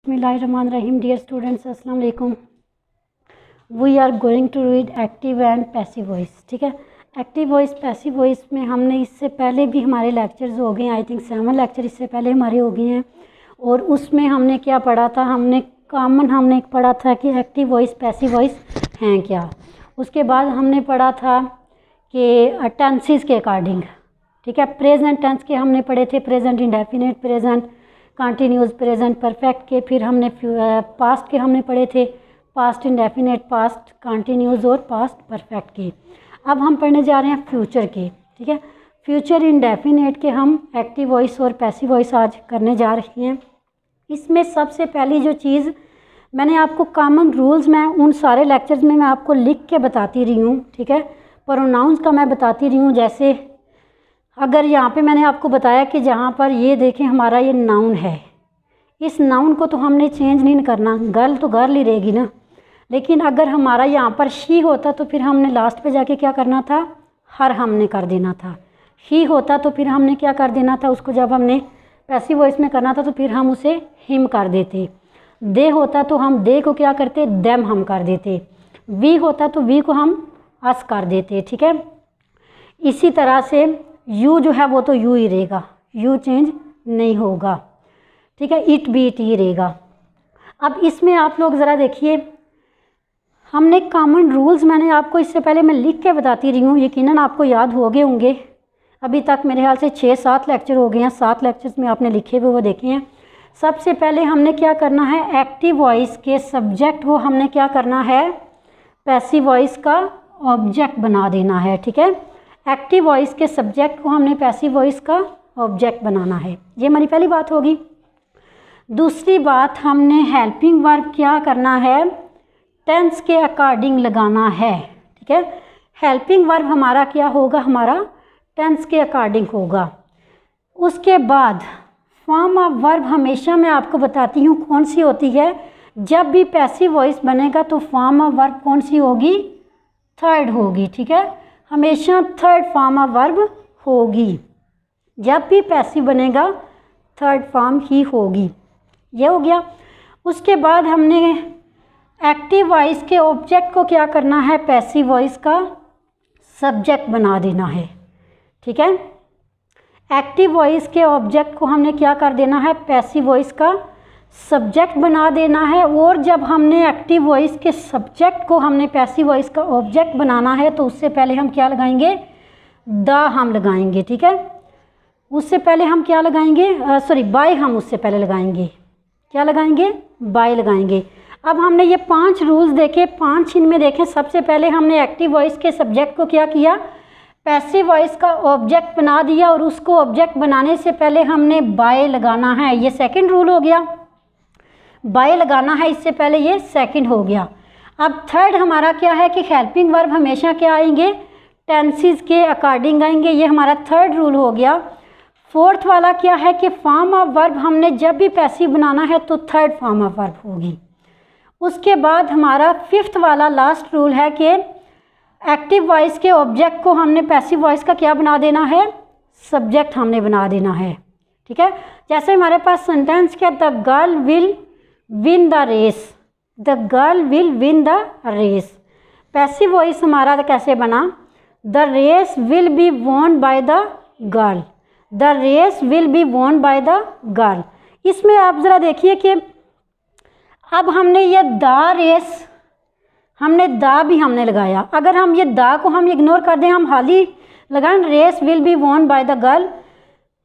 बिस्मिल्लाहिर्रहमानिर्रहीम। Dear students, अस्सलाम वालेकुम। We are going to read active and passive voice. ठीक है, एक्टिव वॉइस पैसिव वॉइस में हमने इससे पहले भी हमारे लेक्चर्स हो गए, आई थिंक 7 लेक्चर इससे पहले हमारे हो गए हैं। और उसमें हमने क्या पढ़ा था, हमने पढ़ा था कि एक्टिव वॉइस पैसिव वॉइस हैं क्या। उसके बाद हमने पढ़ा था कि टेंसेस के अकॉर्डिंग, ठीक है, प्रेजेंट टेंस के हमने पढ़े थे, present indefinite, present continuous, present perfect के। फिर हमने पास्ट के हमने पढ़े थे, पास्ट इंडेफिनिट, पास्ट कंटिन्यूस और पास्ट परफेक्ट के। अब हम पढ़ने जा रहे हैं फ्यूचर के। ठीक है, फ्यूचर इंडेफिनिट के हम एक्टिव वॉइस और पैसिव वॉइस आज करने जा रहे हैं। इसमें सबसे पहली जो चीज़ मैंने आपको कॉमन रूल्स में उन सारे लेक्चर्स में मैं आपको लिख के बताती रही हूँ। ठीक है, प्रोनाउंस का मैं बताती रही हूँ। जैसे अगर यहाँ पे मैंने आपको बताया कि जहाँ पर ये देखें हमारा ये नाउन है, इस नाउन को तो हमने चेंज नहीं करना, गर्ल तो गर्ल ही रहेगी ना। लेकिन अगर हमारा यहाँ पर शी होता तो फिर हमने लास्ट पे जाके क्या करना था, हर हमने कर देना था। ही होता तो फिर हमने क्या कर देना था, उसको जब हमने पैसिव वॉइस में करना था तो फिर हम उसे हिम कर देते। दे होता तो हम दे को क्या करते, देम हम कर देते। वी होता तो वी को हम अस कर देते। ठीक है, इसी तरह से यू जो है वो तो यू ही रहेगा, यू चेंज नहीं होगा। ठीक है, इट भी इट ही रहेगा। अब इसमें आप लोग ज़रा देखिए, हमने कॉमन रूल्स मैंने आपको इससे पहले मैं लिख के बताती रही हूँ, यकीनन आपको याद हो गए होंगे। अभी तक मेरे ख्याल से 6-7 लेक्चर हो गए हैं, 7 लेक्चर्स में आपने लिखे हुए वो देखे हैं। सबसे पहले हमने क्या करना है, एक्टिव वॉइस के सब्जेक्ट को हमने क्या करना है, पैसिव वॉइस का ऑब्जेक्ट बना देना है। ठीक है, एक्टिव वॉइस के सब्जेक्ट को हमने पैसिव वॉइस का ऑब्जेक्ट बनाना है, ये हमारी पहली बात होगी। दूसरी बात, हमने हेल्पिंग वर्ब क्या करना है, टेंस के अकॉर्डिंग लगाना है। ठीक है, हेल्पिंग वर्ब हमारा क्या होगा, हमारा टेंस के अकॉर्डिंग होगा। उसके बाद फॉर्म ऑफ वर्ब हमेशा मैं आपको बताती हूँ कौन सी होती है, जब भी पैसिव वॉइस बनेगा तो फॉर्म ऑफ वर्ब कौन सी होगी, थर्ड होगी। ठीक है, हमेशा थर्ड फॉर्म ऑफ वर्ब होगी, जब भी पैसिव बनेगा थर्ड फॉर्म ही होगी। ये हो गया। उसके बाद हमने एक्टिव वॉइस के ऑब्जेक्ट को क्या करना है, पैसिव वॉइस का सब्जेक्ट बना देना है। ठीक है, एक्टिव वॉइस के ऑब्जेक्ट को हमने क्या कर देना है, पैसिव वॉइस का सब्जेक्ट बना देना है। और जब हमने एक्टिव वॉइस के सब्जेक्ट को हमने पैसिव वॉइस का ऑब्जेक्ट बनाना है तो उससे पहले हम क्या लगाएंगे, द हम लगाएंगे। ठीक है, उससे पहले हम क्या लगाएंगे, बाय हम उससे पहले लगाएंगे। क्या लगाएंगे, बाय लगाएंगे। अब हमने ये 5 रूल्स देखे, 5 इनमें देखें। सबसे पहले हमने एक्टिव वॉइस के सब्जेक्ट को क्या किया, पैसिव वॉइस का ऑब्जेक्ट बना दिया, और उसको ऑब्जेक्ट बनाने से पहले हमने बाय लगाना है, ये सेकंड रूल हो गया। बाय लगाना है इससे पहले, ये सेकंड हो गया। अब थर्ड हमारा क्या है कि हेल्पिंग वर्ब हमेशा क्या आएंगे, टेंसेस के अकॉर्डिंग आएंगे, ये हमारा थर्ड रूल हो गया। फोर्थ वाला क्या है कि फॉर्म ऑफ वर्ब हमने जब भी पैसिव बनाना है तो थर्ड फॉर्म ऑफ वर्ब होगी। उसके बाद हमारा फिफ्थ वाला लास्ट रूल है कि एक्टिव वॉइस के ऑब्जेक्ट को हमने पैसिव वॉइस का क्या बना देना है, सब्जेक्ट हमने बना देना है। ठीक है, जैसे हमारे पास सेंटेंस क्या, the girl will win the race, the girl will win the race. Passive voice हमारा कैसे बना, the race will be won by the girl, the race will be won by the girl. इसमें आप ज़रा देखिए कि अब हमने ये द रेस, हमने दा भी हमने लगाया। अगर हम ये दा को हम इग्नोर कर दें, हम हाली लगाएं race will be won by the girl,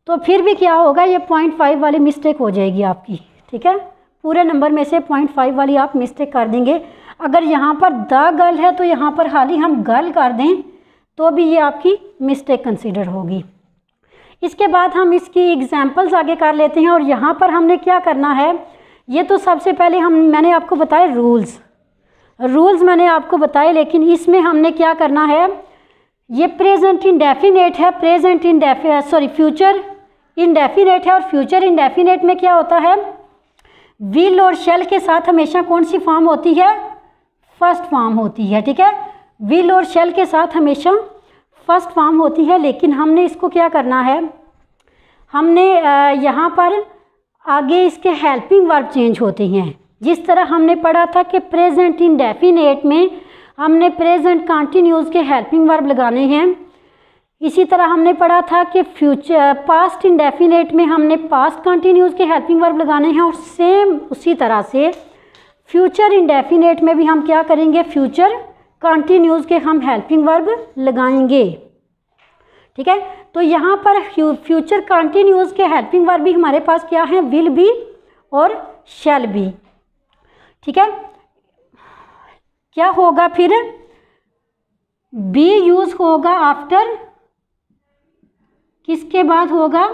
तो फिर भी क्या होगा, ये 0.5 वाली मिस्टेक हो जाएगी आपकी। ठीक है, पूरे नंबर में से 0.5 वाली आप मिस्टेक कर देंगे। अगर यहाँ पर द गर्ल है तो यहाँ पर हाली हम गर्ल कर दें तो भी ये आपकी मिस्टेक कंसिडर होगी। इसके बाद हम इसकी एग्जाम्पल्स आगे कर लेते हैं। और यहाँ पर हमने क्या करना है, ये तो सबसे पहले मैंने आपको बताए रूल्स मैंने आपको बताए, लेकिन इसमें हमने क्या करना है, ये प्रेजेंट इंडेफिनेट है, फ्यूचर इंडेफिनेट है। और फ्यूचर इंडेफिनेट में क्या होता है, विल और शेल के साथ हमेशा कौन सी फॉर्म होती है, फर्स्ट फॉर्म होती है। ठीक है, विल और शेल के साथ हमेशा फर्स्ट फॉर्म होती है। लेकिन हमने इसको क्या करना है, हमने यहाँ पर आगे इसके हेल्पिंग वर्ब चेंज होते हैं। जिस तरह हमने पढ़ा था कि प्रेजेंट इंडेफिनेट में हमने प्रेजेंट कंटिन्यूस के हेल्पिंग वर्ब लगाने हैं, इसी तरह हमने पढ़ा था कि फ्यूचर पास्ट इंडेफिनेट में हमने पास्ट कंटिन्यूस के हेल्पिंग वर्ब लगाने हैं, और सेम उसी तरह से फ्यूचर इंडेफिनेट में भी हम क्या करेंगे, फ्यूचर कंटिन्यूस के हम हेल्पिंग वर्ब लगाएंगे। ठीक है, तो यहाँ पर फ्यूचर कंटिन्यूस के हेल्पिंग वर्ब भी हमारे पास क्या है, विल बी और शैल बी। ठीक है, क्या होगा फिर, बी यूज होगा आफ्टर, किसके बाद होगा,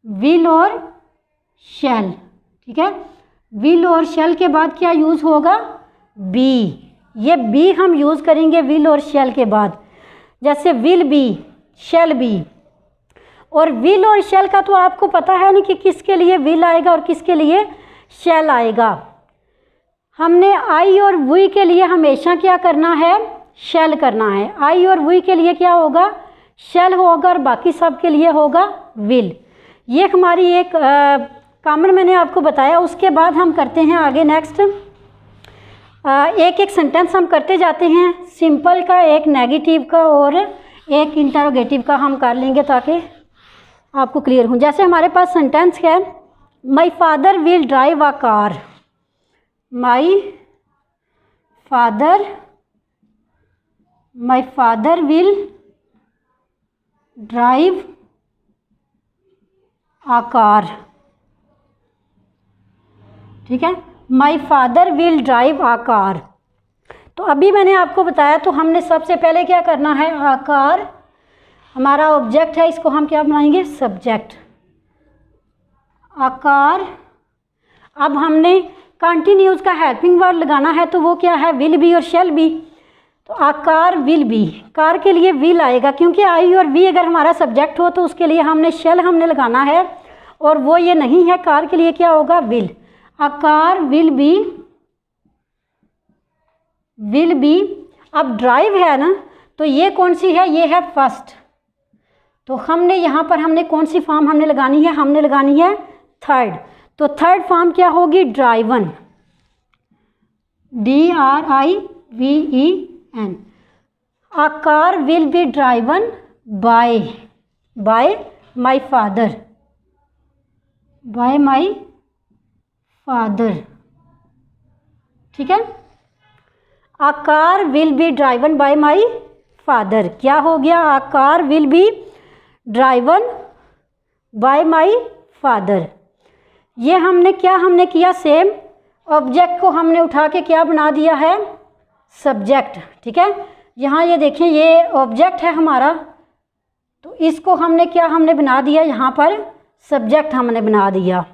विल और शैल। ठीक है, विल और शैल के बाद क्या यूज होगा, बी। ये बी हम यूज करेंगे विल और शैल के बाद, जैसे विल बी, शैल बी। और विल और शैल का तो आपको पता है ना कि किसके लिए विल आएगा और किसके लिए शैल आएगा। हमने आई और वी के लिए हमेशा क्या करना है, शैल करना है। आई और वी के लिए क्या होगा, शैल होगा, और बाकी सब के लिए होगा विल। ये हमारी एक कॉमन मैंने आपको बताया। उसके बाद हम करते हैं आगे नेक्स्ट, एक एक सेंटेंस हम करते जाते हैं। सिंपल का, एक नेगेटिव का और एक इंटरोगेटिव का हम कर लेंगे ताकि आपको क्लियर हो। जैसे हमारे पास सेंटेंस है, my father will drive a car. My father will drive a car. ठीक है, my father will drive a car. तो अभी मैंने आपको बताया, तो हमने सबसे पहले क्या करना है, अ कार हमारा ऑब्जेक्ट है, इसको हम क्या बनाएंगे, सब्जेक्ट। अ कार, अब हमने कंटिन्यूस का हेल्पिंग वर्ब लगाना है, तो वो क्या है, विल बी और शैल बी। तो a car will be, car के लिए विल आएगा, क्योंकि आई और वी अगर हमारा सब्जेक्ट हो तो उसके लिए हमने शैल हमने लगाना है, और वो ये नहीं है, कार के लिए क्या होगा, will. A car will be. अब ड्राइव है ना, तो ये कौन सी है, ये है फर्स्ट। तो हमने यहाँ पर हमने कौन सी फॉर्म हमने लगानी है, हमने लगानी है थर्ड। तो थर्ड फॉर्म क्या होगी, driven, DRIVEN। A car will be driven by my father, ठीक है। A car will be driven by my father, क्या हो गया, a car will be driven by my father. ये हमने किया, सेम ऑब्जेक्ट को हमने उठा के क्या बना दिया है, सब्जेक्ट। ठीक है, यहाँ ये देखें, ये ऑब्जेक्ट है हमारा, तो इसको हमने बना दिया, यहाँ पर सब्जेक्ट हमने बना दिया।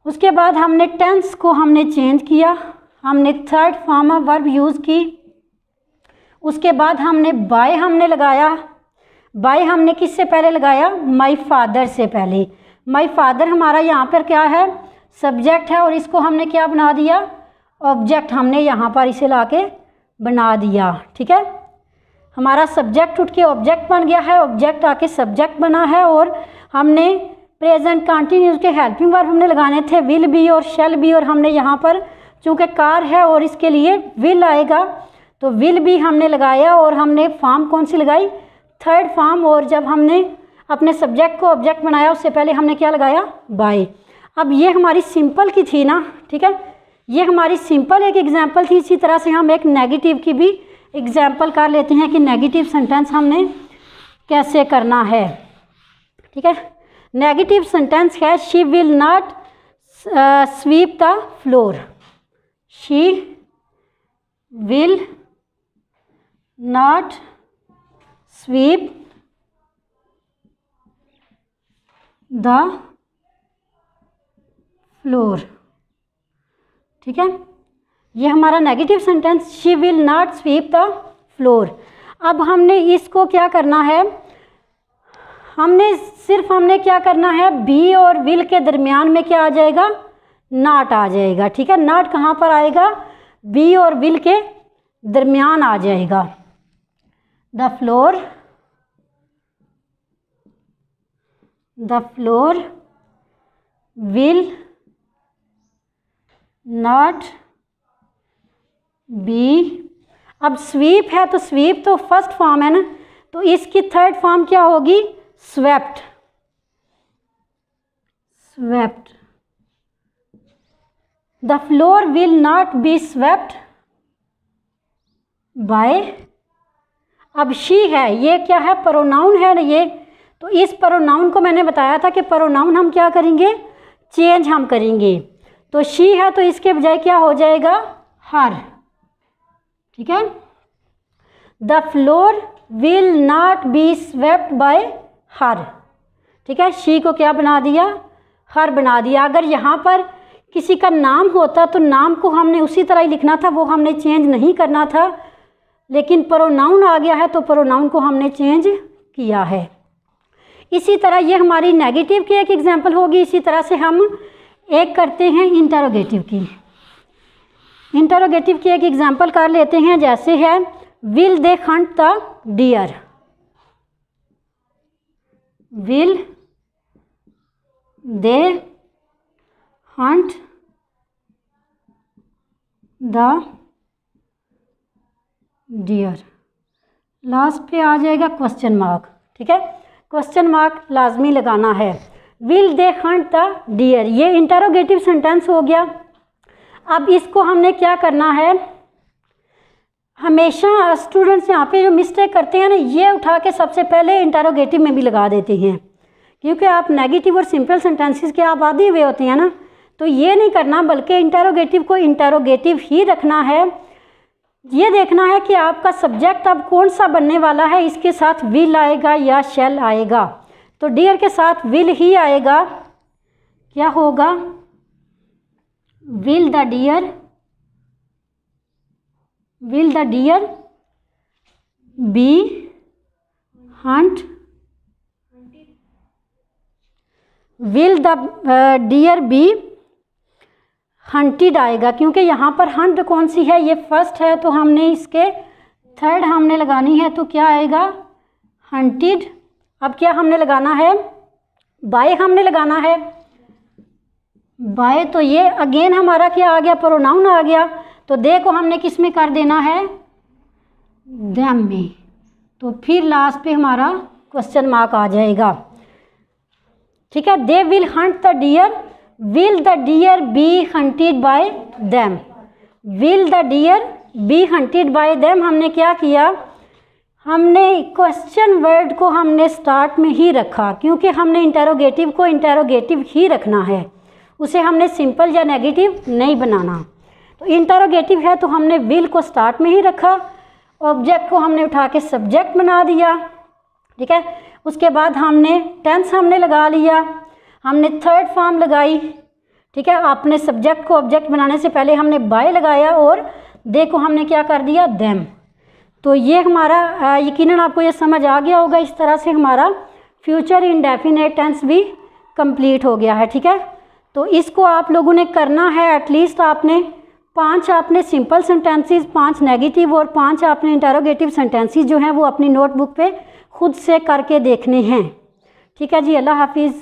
उसके बाद हमने टेंस को हमने चेंज किया, हमने third form of verb use की। उसके बाद हमने बाय हमने लगाया, बाय हमने किससे पहले लगाया, माई फादर से पहले। माई फादर हमारा यहाँ पर क्या है, सब्जेक्ट है, और इसको हमने क्या बना दिया, ऑब्जेक्ट हमने यहाँ पर इसे लाके बना दिया। ठीक है, हमारा सब्जेक्ट उठ के ऑब्जेक्ट बन गया है, ऑब्जेक्ट आके सब्जेक्ट बना है, और हमने प्रेजेंट कंटिन्यूस के हेल्पिंग वर्ब हमने लगाने थे, विल बी और शैल बी, और हमने यहाँ पर चूँकि कार है और इसके लिए विल आएगा, तो विल बी हमने लगाया, और हमने फॉर्म कौन सी लगाई, थर्ड फॉर्म। और जब हमने अपने सब्जेक्ट को ऑब्जेक्ट बनाया, उससे पहले हमने क्या लगाया, बाय। अब ये हमारी सिंपल की थी ना, ठीक है, ये हमारी सिंपल एक एग्जांपल थी। इसी तरह से हम एक नेगेटिव की भी एग्जांपल कर लेते हैं कि नेगेटिव सेंटेंस हमने कैसे करना है। ठीक है, नेगेटिव सेंटेंस है, she will not sweep the floor. She will not sweep the floor. ठीक है, ये हमारा negative sentence, she will not sweep the floor. अब हमने इसको क्या करना है, हमने क्या करना है, बी और विल के दरमियान में क्या आ जाएगा, नॉट आ जाएगा। ठीक है, नॉट कहाँ पर आएगा, बी और विल के दरमियान आ जाएगा। The floor will not be, अब स्वीप है तो स्वीप तो फर्स्ट फॉर्म है ना, तो इसकी थर्ड फॉर्म क्या होगी, swept. Swept, the floor will not be swept by, अब शी है, ये क्या है, प्रोनाउन है ना ये, तो इस प्रोनाउन को मैंने बताया था कि प्रोनाउन हम क्या करेंगे, चेंज हम करेंगे। तो शी है तो इसके बजाय क्या हो जाएगा, हर। ठीक है, the floor will not be swept by हर। ठीक है, शी को क्या बना दिया, हर बना दिया। अगर यहाँ पर किसी का नाम होता तो नाम को हमने उसी तरह ही लिखना था, वो हमने चेंज नहीं करना था, लेकिन प्रोनाउन आ गया है तो प्रोनाउन को हमने चेंज किया है। इसी तरह ये हमारी नेगेटिव की एक एग्जांपल होगी। इसी तरह से हम एक करते हैं इंटरोगेटिव की। इंटरोगेटिव की एक एग्जांपल कर लेते हैं, जैसे है will they hunt the deer, will they hunt the deer, last पे आ जाएगा क्वेश्चन मार्क। ठीक है, क्वेश्चन मार्क लाजमी लगाना है। Will they hunt the deer, ये इंटरोगेटिव सेंटेंस हो गया। अब इसको हमने क्या करना है, हमेशा स्टूडेंट्स यहाँ पे जो मिस्टेक करते हैं ना, ये उठा के सबसे पहले इंटरोगेटिव में भी लगा देते हैं, क्योंकि आप नेगेटिव और सिंपल सेंटेंसेस के आप आदि हुए होते हैं ना, तो ये नहीं करना, बल्कि इंटरोगेटिव को इंटरोगेटिव ही रखना है। ये देखना है कि आपका सब्जेक्ट अब कौन सा बनने वाला है, इसके साथ विल आएगा या शैल आएगा। तो डियर के साथ विल ही आएगा, क्या होगा, will the deer, will the deer be hunt, will the deer be hunted आएगा, क्योंकि यहाँ पर हंट कौन सी है, ये फर्स्ट है, तो हमने इसके थर्ड हमने लगानी है, तो क्या आएगा, हंटेड। अब क्या हमने लगाना है, बाय हमने लगाना है, बाय, तो ये अगेन हमारा क्या आ गया, प्रोनाउन आ गया, तो दे को हमने किस में कर देना है, देम में, तो फिर लास्ट पे हमारा क्वेश्चन मार्क आ जाएगा। ठीक है, they will hunt the deer, will the deer be hunted by them, will the deer be hunted by them. हमने क्या किया, हमने क्वेश्चन वर्ड को हमने स्टार्ट में ही रखा, क्योंकि हमने इंटरोगेटिव को इंटरोगेटिव ही रखना है, उसे हमने सिंपल या नेगेटिव नहीं बनाना। तो इंटरोगेटिव है तो हमने विल को स्टार्ट में ही रखा, ऑब्जेक्ट को हमने उठा के सब्जेक्ट बना दिया। ठीक है, उसके बाद हमने टेंस हमने लगा लिया, हमने थर्ड फॉर्म लगाई। ठीक है, आपने सब्जेक्ट को ऑब्जेक्ट बनाने से पहले हमने बाय लगाया और दे को हमने क्या कर दिया, देम। तो ये हमारा यकीनन आपको ये समझ आ गया होगा। इस तरह से हमारा फ्यूचर इंडेफिनेट टेंस भी कंप्लीट हो गया है। ठीक है, तो इसको आप लोगों ने करना है, एटलीस्ट आपने 5 आपने सिंपल सेंटेंसेस, 5 नेगेटिव और 5 आपने इंटरोगेटिव सेंटेंसेस जो हैं वो अपनी नोटबुक पे खुद से करके देखने हैं। ठीक है जी, अल्लाह हाफिज़।